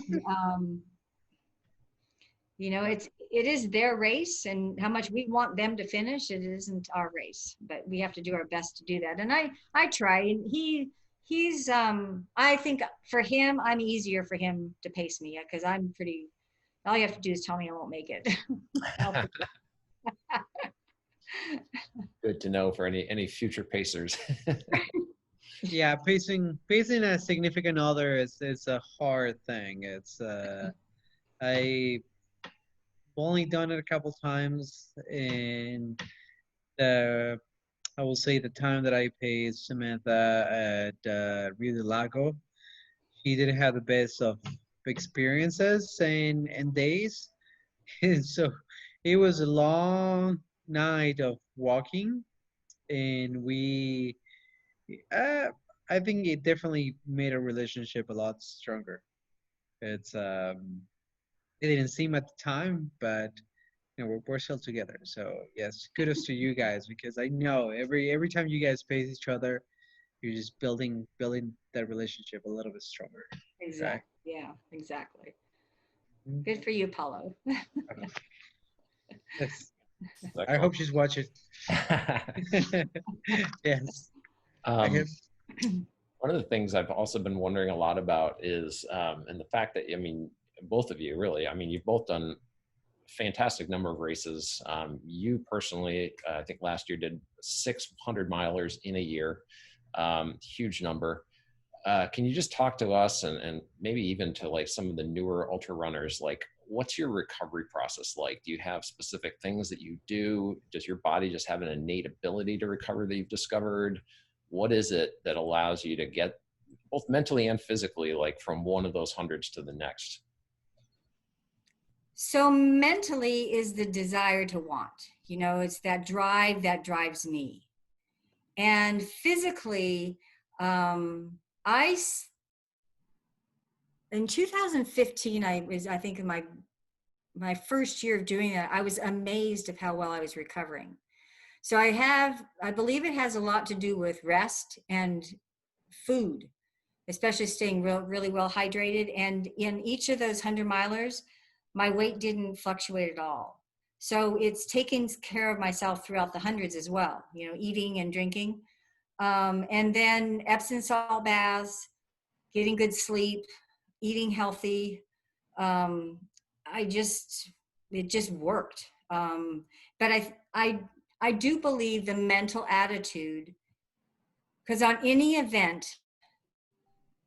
you know, it is their race, and how much we want them to finish, it isn't our race, but we have to do our best to do that. And I try, and he's I think for him, I'm easier for him to pace me, because I'm pretty, all you have to do is tell me I won't make it. Good to know for any future pacers. Yeah, pacing a significant other is a hard thing. It's I've only done it a couple times, and I will say the time that I paced Samantha at Rio de Lago, she didn't have the best of experiences and days. And so it was a long night of walking, and uh, I think it definitely made a relationship a lot stronger. It's it didn't seem at the time, but you know, we're still together. So yes, kudos to you guys, because I know every time you guys face each other, you're just building that relationship a little bit stronger. Exactly. Right? Yeah, exactly. Good for you, Paulo. Yes. I hope she's watching. Yes. One of the things I've also been wondering a lot about is, and the fact that, I mean, both of you really, I mean, you've both done a fantastic number of races. You personally, I think last year did 600 milers in a year, huge number. Can you just talk to us and maybe even to like some of the newer ultra runners, like what's your recovery process like? Do you have specific things that you do? Does your body just have an innate ability to recover that you've discovered? What is it that allows you to get both mentally and physically, like from one of those hundreds to the next? So mentally is the desire to want, you know, it's that drive that drives me. And physically, in 2015, I think in my first year of doing that, I was amazed of how well I was recovering. So I believe it has a lot to do with rest and food, especially staying really well hydrated. And in each of those 100 milers, my weight didn't fluctuate at all. So it's taking care of myself throughout the hundreds as well, you know, eating and drinking. And then Epsom salt baths, getting good sleep, eating healthy. It just worked. But I do believe the mental attitude, because on any event,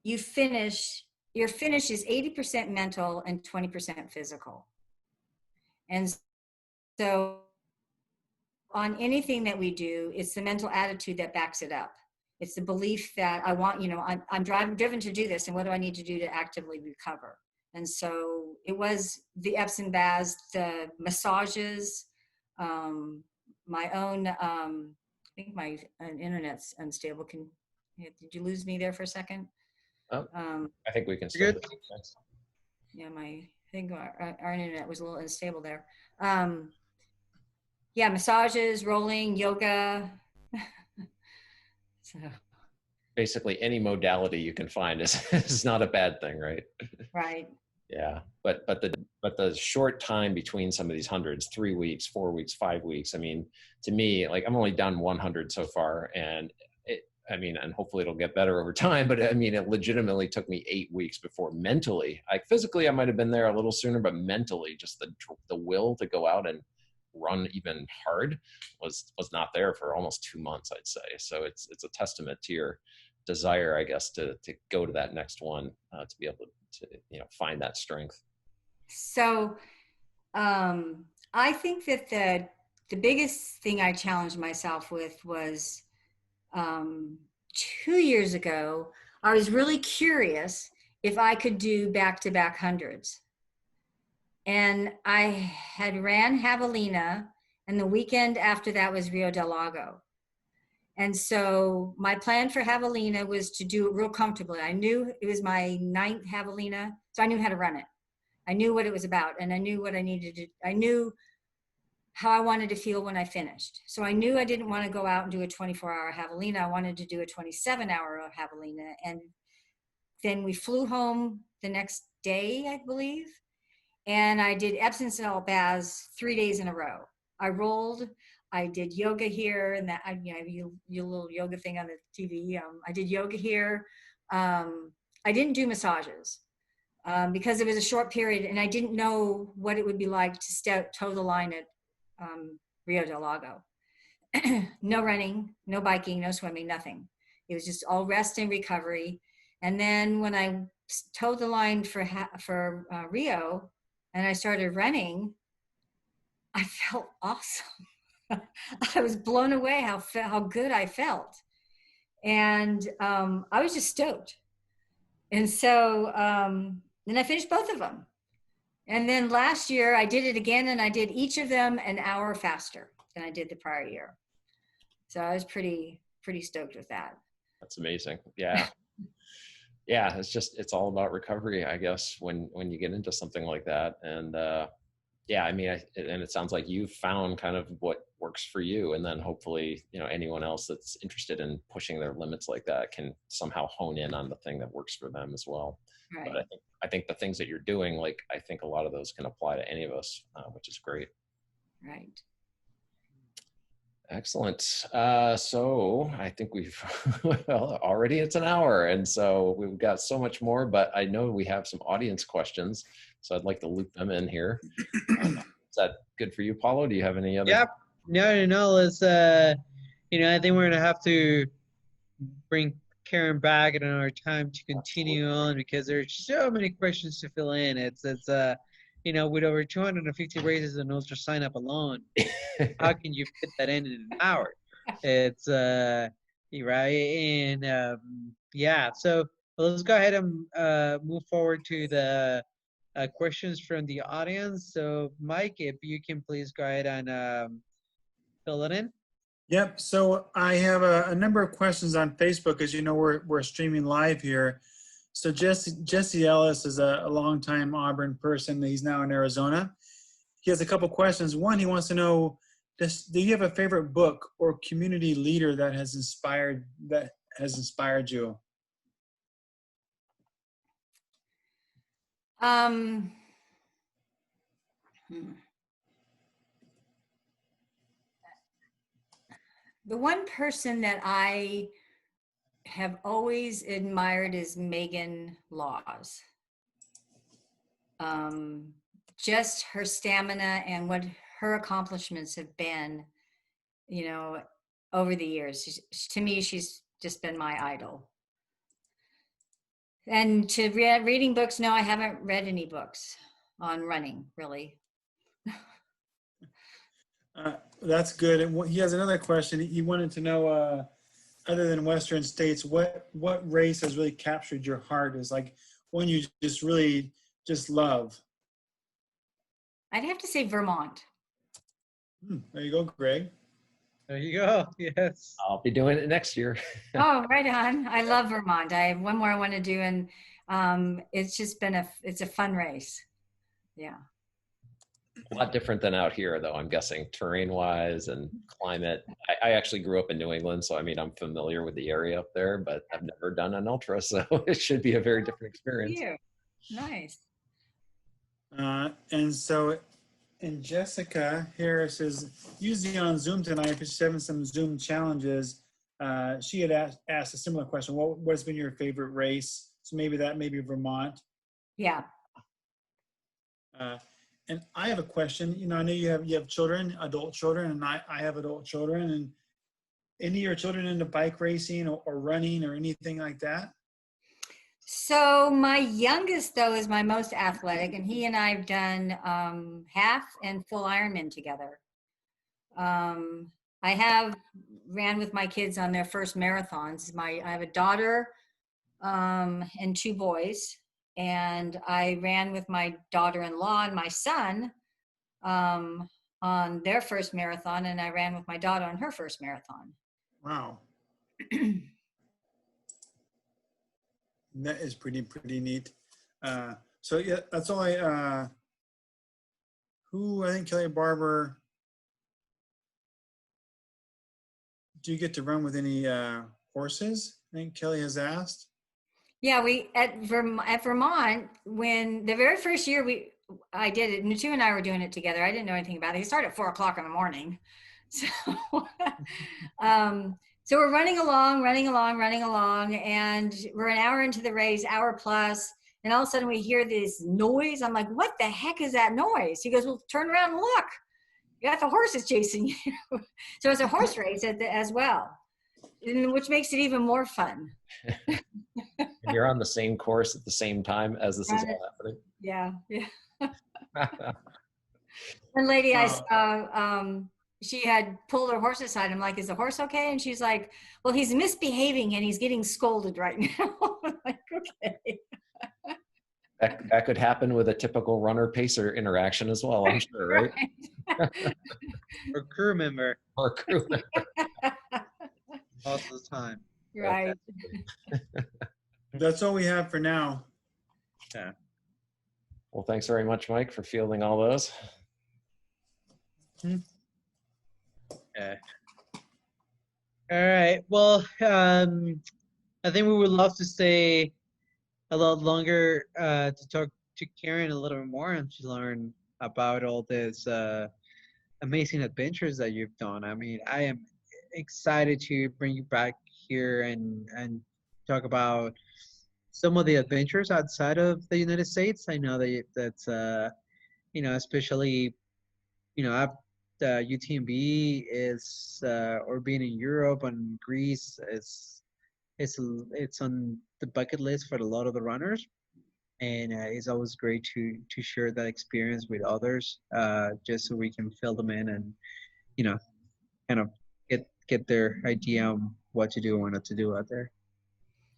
your finish is 80% mental and 20% physical. And so on anything that we do, it's the mental attitude that backs it up. It's the belief that I want, you know, I'm driven to do this, and what do I need to do to actively recover? And so it was the Epsom baths, the massages, my own, I think my internet's unstable. Did you lose me there for a second? Oh, I think we can still. Good. Yeah, I think our internet was a little unstable there. Yeah, massages, rolling, yoga, So, basically any modality you can find is not a bad thing, right? right. Yeah, but the short time between some of these hundreds, 3 weeks, 4 weeks, 5 weeks. I mean, to me, like I'm only done 100 so far, and I mean, and hopefully it'll get better over time. But I mean, it legitimately took me 8 weeks before mentally, like physically, I might have been there a little sooner, but mentally, just the will to go out and run even hard was not there for almost 2 months, I'd say. So it's a testament to your desire, I guess, to go to that next one, to be able to find that strength. So I think that the biggest thing I challenged myself with was 2 years ago, I was really curious if I could do back-to-back hundreds. And I had ran Javelina, and the weekend after that was Rio del Lago. And so my plan for Javelina was to do it real comfortably. I knew it was my 9th Javelina, so I knew how to run it. I knew what it was about, and I knew what I needed to, I knew how I wanted to feel when I finished. So I knew I didn't want to go out and do a 24-hour Javelina. I wanted to do a 27-hour Javelina. And then we flew home the next day, I believe. And I did Epsom salt baths 3 days in a row. I rolled, I did yoga here, and that, your little yoga thing on the TV. I did yoga here. I didn't do massages because it was a short period, and I didn't know what it would be like to toe the line at Rio del Lago. No running, no biking, no swimming, nothing. It was just all rest and recovery. And then when I towed the line for Rio, and I started running, I felt awesome. I was blown away how good I felt. And I was just stoked. And so then I finished both of them. And then last year I did it again, and I did each of them an hour faster than I did the prior year. So I was pretty stoked with that. That's amazing. Yeah. Yeah, it's all about recovery, I guess, when you get into something like that. And yeah, I mean, and it sounds like you've found kind of what works for you, and then hopefully, anyone else that's interested in pushing their limits like that can somehow hone in on the thing that works for them as well. Right. But I think the things that you're doing, like, I think a lot of those can apply to any of us, which is great. Right. Excellent. So I think we've well, already it's an hour, and so we've got so much more, but I know we have some audience questions, so I'd like to loop them in here. Is that good for you, Paulo? Do you have any other? Yep. No. Let's, I think we're going to have to bring Karen back at another time to continue on, because there's so many questions to fill in. It's with over 250 races and ultra sign up alone, how can you fit that in an hour? It's right. And yeah, so let's go ahead and move forward to the questions from the audience. So Mike, if you can please go ahead and fill it in. Yep. So I have a number of questions on Facebook. As you know, we're streaming live here. So Jesse Ellis is a longtime Auburn person. He's now in Arizona. He has a couple questions. One, he wants to know, do you have a favorite book or community leader that has inspired you? The one person that I have always admired is Megan Laws. Just her stamina and what her accomplishments have been, over the years. To me, she's just been my idol. And to reading books, no, I haven't read any books on running, really. That's good. And he has another question. He wanted to know, other than Western states, what race has really captured your heart, is like one you just really just love? I'd have to say Vermont. There you go, Greg. There you go. Yes. I'll be doing it next year. Oh, right on. I love Vermont. I have one more I want to do, and it's just been it's a fun race. Yeah. A lot different than out here, though, I'm guessing, terrain-wise and climate. I actually grew up in New England, so I mean, I'm familiar with the area up there, but I've never done an ultra, so it should be a very different experience. You. Nice. And so, and Jessica here says, usually on Zoom tonight, because she's having some Zoom challenges, she had asked a similar question. What's been your favorite race? So maybe Vermont. Yeah. And I have a question. You know, I know you have children, adult children, and I have adult children. And any of your children into bike racing or running or anything like that? So my youngest, though, is my most athletic, and he and I have done half and full Ironman together. I have ran with my kids on their first marathons. I have a daughter and 2 boys, and I ran with my daughter-in-law and my son on their first marathon, and I ran with my daughter on her first marathon. Wow. That is pretty neat. So yeah, that's all I think Kelly Barber, do you get to run with any horses? I think Kelly has asked. Yeah, we at Vermont, when the very first year I did it, Nattu and I were doing it together. I didn't know anything about it. He started at 4 o'clock in the morning. So so we're running along, and we're an hour into the race, hour plus, and all of a sudden we hear this noise. I'm like, what the heck is that noise? He goes, well, turn around and look. You got the horses chasing you. So it's a horse race as well, which makes it even more fun. And you're on the same course at the same time as this is all happening. Yeah. One lady I saw, she had pulled her horse aside. I'm like, is the horse okay? And she's like, well, he's misbehaving and he's getting scolded right now. I'm like, okay. That could happen with a typical runner pacer interaction as well, I'm sure, right? Or crew member. Or crew member. Most of the time. Right. That's all we have for now. Yeah. Well, thanks very much, Mike, for fielding all those. Yeah. All right. Well, I think we would love to stay a lot longer to talk to Karen a little bit more and to learn about all this amazing adventures that you've done. I mean, I am excited to bring you back here and talk about some of the adventures outside of the United States. I know that's you know, especially, you know, UTMB is or being in Europe and Greece is it's on the bucket list for a lot of the runners, and it's always great to share that experience with others, just so we can fill them in and, you know, kind of get their idea on what to do and what not to do out there.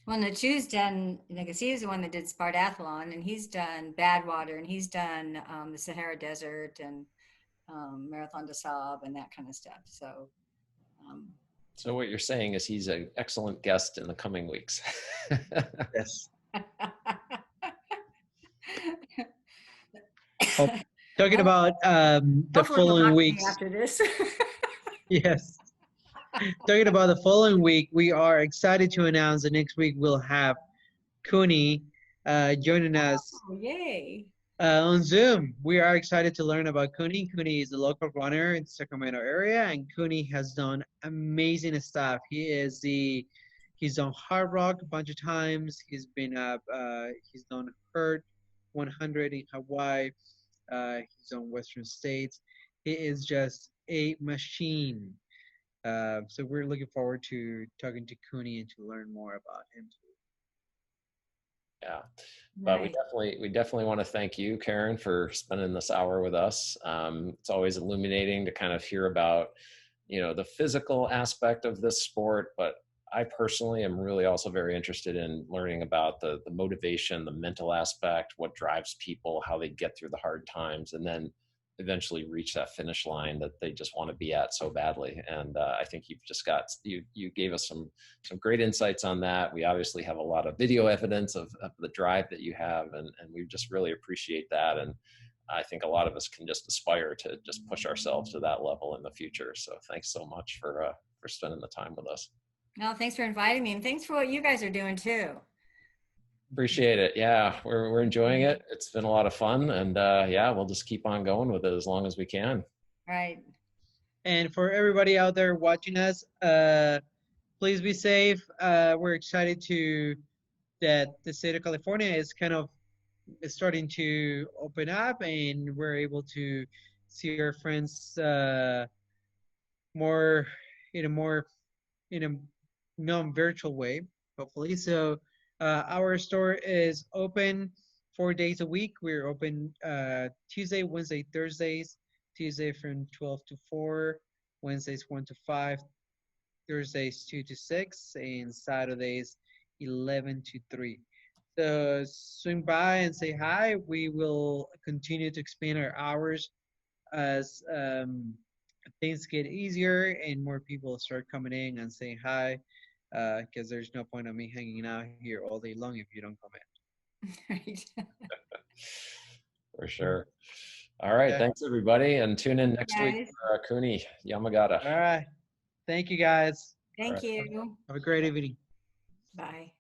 Well, Nattu's done, because he's the one that did Spartathlon, and he's done Badwater, and he's done the Sahara Desert and Marathon des Sables and that kind of stuff. So So what you're saying is he's an excellent guest in the coming weeks. Yes. Talking about the following weeks. After this. Yes. Talking about the following week, we are excited to announce that next week we'll have Cooney joining us. Oh, yay. On Zoom. We are excited to learn about Cooney. Cooney is a local runner in the Sacramento area, and Cooney has done amazing stuff. He's done Hard Rock a bunch of times. He's done Hurt 100 in Hawaii. He's on Western States. He is just a machine. So we're looking forward to talking to Cooney and to learn more about him too. Yeah, but we definitely want to thank you, Karen, for spending this hour with us. It's always illuminating to kind of hear about, you know, the physical aspect of this sport, but I personally am really also very interested in learning about the motivation, the mental aspect, what drives people, how they get through the hard times, and then eventually reach that finish line that they just want to be at so badly. And I think you've just got, you gave us some great insights on that. We obviously have a lot of video evidence of the drive that you have, and we just really appreciate that. And I think a lot of us can just aspire to just push ourselves to that level in the future. So thanks so much for spending the time with us. No, thanks for inviting me, and thanks for what you guys are doing too. Appreciate it. Yeah, we're enjoying it. It's been a lot of fun, and yeah, we'll just keep on going with it as long as we can. Right. And for everybody out there watching us, please be safe. We're excited that the state of California is starting to open up, and we're able to see our friends more in a non-virtual way, hopefully. So our store is open 4 days a week. We're open Tuesday, Wednesday, Thursdays. Tuesday from 12 to 4, Wednesdays 1 to 5, Thursdays 2 to 6, and Saturdays 11 to 3. So swing by and say hi. We will continue to expand our hours as things get easier and more people start coming in and saying hi, because there's no point of me hanging out here all day long if you don't come in. Right. For sure. All right. Yeah. Thanks, everybody. And tune in next week for Kuni Yamagata. All right. Thank you, guys. Thank you. Have a great evening. Bye.